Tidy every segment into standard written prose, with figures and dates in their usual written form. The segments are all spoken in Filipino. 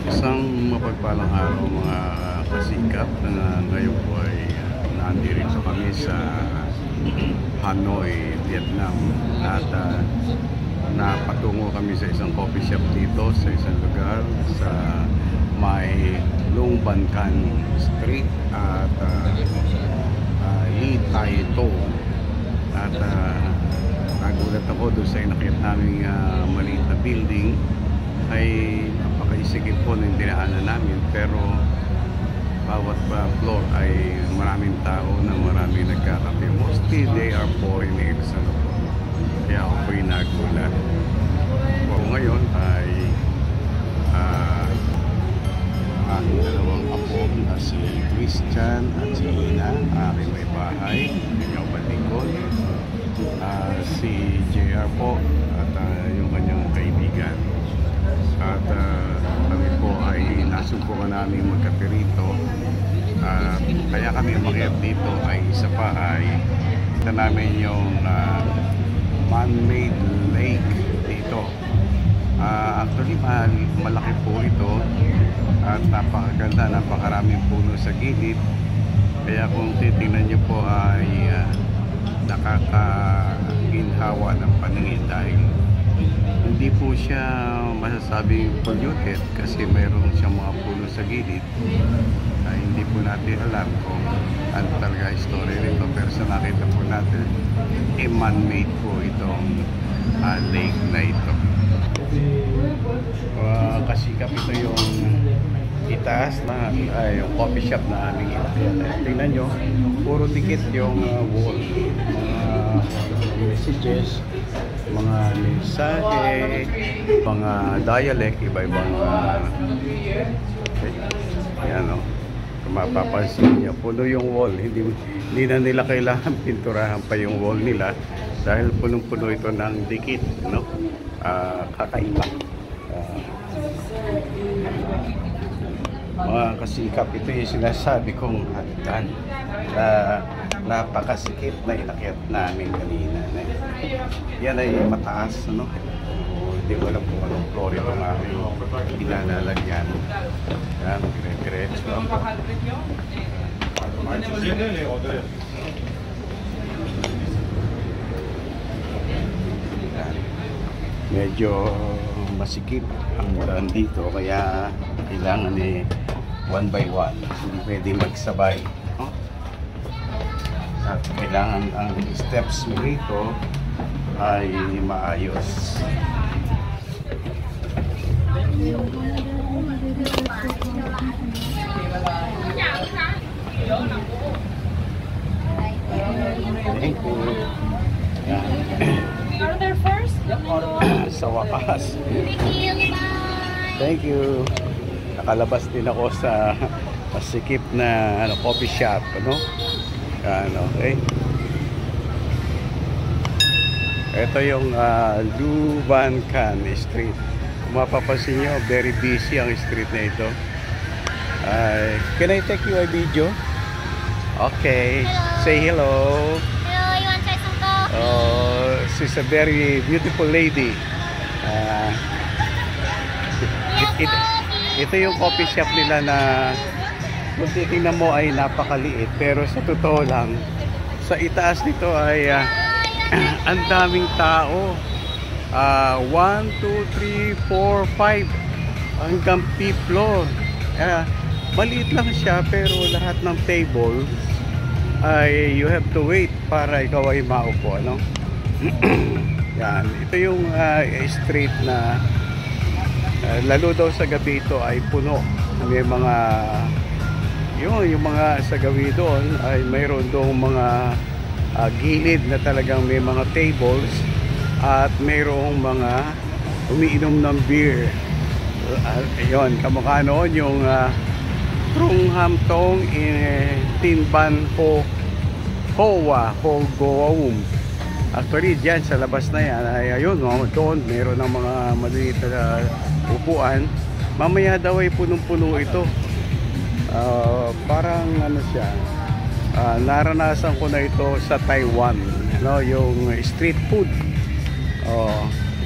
Isang mapagpalang araw mga kasikap na ngayon po ay nandito kami sa Hanoi, Vietnam at napatungo kami sa isang coffee shop dito sa isang lugar sa may Long Ban Can Street at Lee Tai To at nagulat ako doon sa inakit naming maliit na building ay napakaisigit po ng dinaanan namin, pero bawat floor ay maraming tao na maraming nagkakape. Mostly they are foreigners, ano po. Kaya ako po'y nagulat. So, ngayon ay aking dalawang apo na si Christian at si Ina, aking may bahay, yung balikod, si JR po at yung kanyang kaibigan. At kami po ay nasubukan namin magkape rito. Kaya kami umakyat dito ay isa pa ay kita namin yung man-made lake dito. Actually malaki po ito at napakaganda, napakaraming puno sa gilid. Kaya kung titingnan nyo po ay nakakaginhawa ng paningin dahil hindi po siya masasabing polluted kasi mayroon siyang mga puno sa gilid. Hindi po natin alam kung ano talaga story nito, pero sa nakita po natin man-made po itong lake na ito. Kasikap ito yung itaas na yung coffee shop na aming inakyat. Tingnan nyo, puro dikit yung wall, mga messages, mga mensahe, mga dialect, iba-ibang ayan o, kung mapapansin nyo, puno yung wall. Hindi na nila kailangan pinturahan pa yung wall nila dahil punong-puno ito ng dikit, no? Kakaiba. Mga kasikap, ito yung sinasabi kong hagdan na napakasikip na inakyat namin kanina. Yan ay mataas, no? Hindi ko alam kung anong floor ito nga pinalalagyan. Yan, dire-diretso ako. Medyo masikip ang daan dito, kaya kailangan one by one, hindi pwede magsabay, no? At kailangan ang steps mo rito ay maayos. Thank you. Order first? Sa wakas. Thank you. Thank you. Nakalabas din ako sa masikip na coffee shop, ano? Okay. Ito yung Long Ban Can Street. Kung mapapansin nyo, very busy ang street na ito. Can I take you a video? Okay. Hello. Say hello. Hello, you want to try some coffee? She's a very beautiful lady. Ito yung coffee shop nila na kung titingnan mo ay napakaliit, pero sa totoo lang sa itaas nito ay ang daming tao. 1, 2, 3, 4, 5 hanggang 5th floor. Maliit lang siya, pero lahat ng tables ay you have to wait para ikaw ay maupo, ano? Yan, ito yung street na lalo daw sa gabi ito ay puno. May mga yung mga sa gabi doon ay mayroon doon mga gilid na talagang may mga tables at mayroong mga umiinom ng beer. Ayun, kamukha noon yung Trung Ham Tong Tin Ban Ho Hoa Ho Goaum. Actually dyan sa labas na yan ay ayun, doon mayroon ng mga maliit na upuan. Mamaya daw ay punong-puno ito. Parang ano siya, naranasan ko na ito sa Taiwan, no? Yung street food.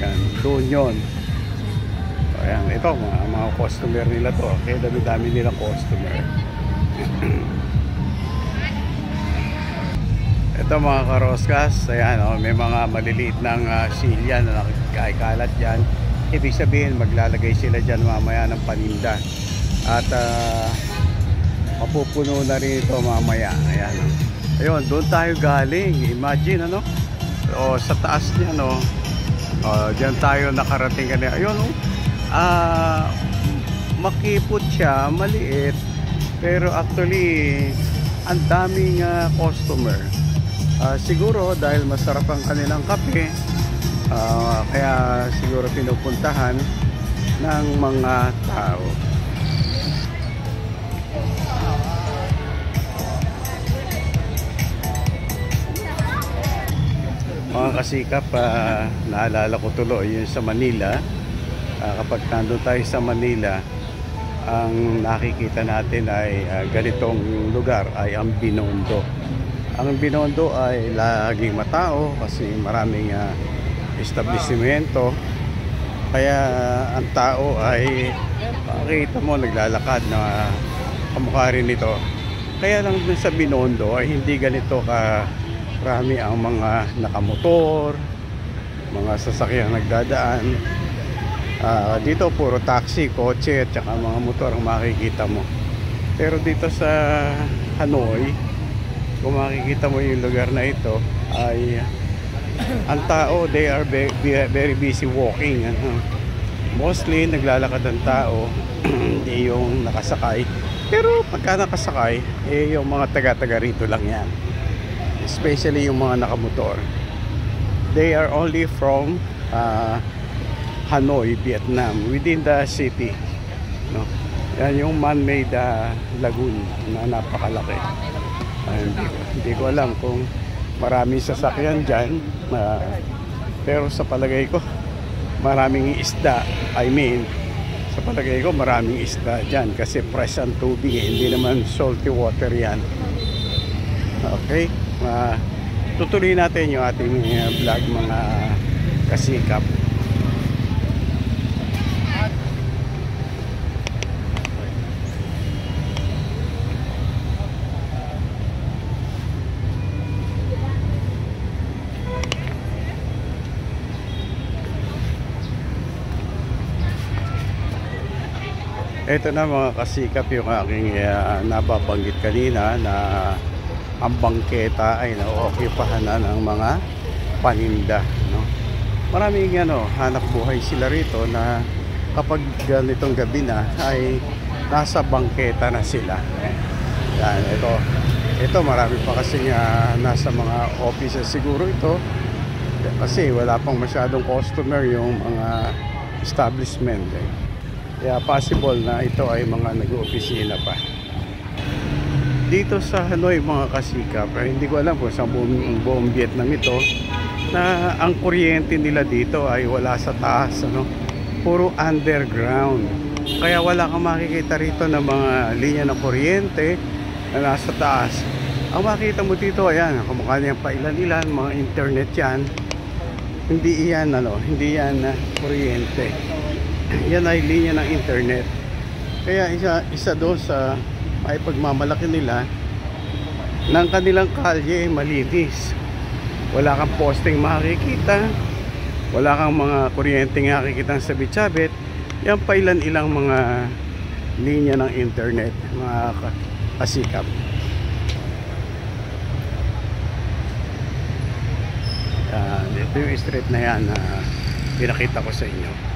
Yan, doon yon. Ayan, ito mga customer nila to. Kaya dami-dami nilang customer. Ito mga karoskas, ayan, oh, may mga maliliit ng silya na nakikalat dyan. Ibig sabihin maglalagay sila dyan mamaya ng paninda. At mapupuno na rin ito mamaya. Ayan, ayun, doon tayo galing. Imagine, ano, o sa taas niya, no, dyan tayo nakarating kanina. Ayun, makipot siya, maliit, pero actually ang daming customer. Siguro dahil masarap ang kanilang kape, kaya siguro pinupuntahan ng mga tao. Mga kasikap, naalala ko tuloy yun sa Manila. Kapag nandun tayo sa Manila, ang nakikita natin ay ganitong lugar ay ang Binondo. Ang Binondo ay laging matao kasi maraming establishmento. Kaya ang tao ay makikita mo naglalakad na kamukha rin ito. Kaya lang sa Binondo ay hindi ganito karami ang mga nakamotor, mga sasakyang nagdadaan. Dito puro taxi, kotse at saka mga motor ang makikita mo. Pero dito sa Hanoi, kung makikita mo yung lugar na ito, ay ang tao, they are very busy walking. Mostly naglalakad ang tao, hindi yung nakasakay. Pero pagka nakasakay, yung mga taga-taga rito lang yan. Especially yung mga nakamotor. They are only from Hanoi, Vietnam, within the city, no? Yan yung man-made lagoon na napakalaki. Hindi ko alam kung maraming sasakyan dyan, pero sa palagay ko maraming isda. I mean, sa palagay ko maraming isda dyan kasi fresh ang tubig, hindi naman salty water yan. Okay, tutuloy natin yung ating vlog mga kasikap. Ito na mga kasikap yung aking nababanggit kanina na ang bangketa ay naokupahan na ng mga paninda, no? Maraming hanap buhay sila rito na kapag ganitong gabi na ay nasa bangketa na sila. Yan, ito marami pa kasi nasa mga offices siguro ito kasi wala pang masyadong customer yung mga establishment. Kaya possible na ito ay mga nag-opisina pa. Dito sa Hanoi mga kasikap, hindi ko alam kung sa buong Vietnam ito, na ang kuryente nila dito ay wala sa taas, ano? Puro underground. Kaya wala kang makikita rito ng mga linya ng kuryente na nasa taas. Ang makikita mo dito, ayan, kumukha niyan pa ilan-ilan, mga internet yan. Hindi yan kuryente. Yan ay linya ng internet. Kaya isa doon sa ay pagmamalaki nila ng kanilang kalye malinis. Wala kang posting makikita, wala kang mga kuryenteng makikita sa sabit-sabit. Yan pa ilan-ilang mga linya ng internet, mga kasikap. Ito yung street na yan na pinakita ko sa inyo.